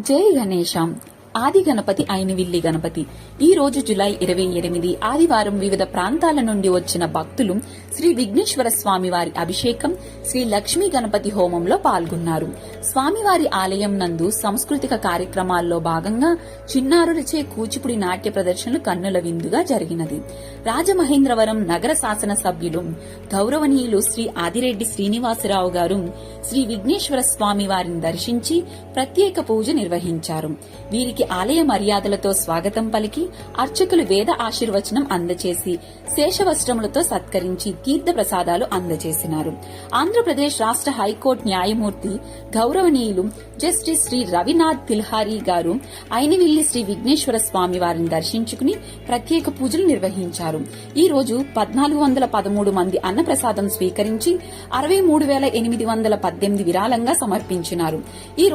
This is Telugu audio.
జై గణేశం. ఆది గణపతి అయినవిల్లి గణపతి. ఈ రోజు జులై 28 ఆదివారం వివిధ ప్రాంతాల నుండి వచ్చిన భక్తులు శ్రీ విఘ్నేశ్వర స్వామివారి అభిషేకం, శ్రీ లక్ష్మీ గణపతి హోమంలో పాల్గొన్నారు. స్వామివారి ఆలయం నందు సాంస్కృతిక కార్యక్రమాల్లో భాగంగా చిన్నారులచే కూచిపుడి నాట్య ప్రదర్శనలు కన్నుల విందుగా జరిగినది. రాజమహేంద్రవరం నగర శాసన సభ్యులు గౌరవనీయులు శ్రీ ఆదిరెడ్డి శ్రీనివాసరావు గారు శ్రీ విఘ్నేశ్వర స్వామి వారిని దర్శించి ప్రత్యేక పూజ నిర్వహించారు. వీరికి ఆలయ మర్యాదలతో స్వాగతం పలికి అర్చకులు వేద ఆశీర్వచనం అందచేసి శేషవస్త్రములతో సత్కరించి తీర్థ ప్రసాదాలు అందజేసినారు. ఆంధ్రప్రదేశ్ రాష్ట్ర హైకోర్టు న్యాయమూర్తి గౌరవనీయులు జస్టిస్ శ్రీ రవినాథ్ తిల్హారీ గారు అయినవిల్లి శ్రీ విఘ్నేశ్వర స్వామి వారిని దర్శించుకుని ప్రత్యేక పూజలు నిర్వహించారు. ఈ రోజు 1413 మంది అన్నప్రసాదం స్వీకరించి 63,818 విరాళంగా సమర్పించినారు. ఈ రోజు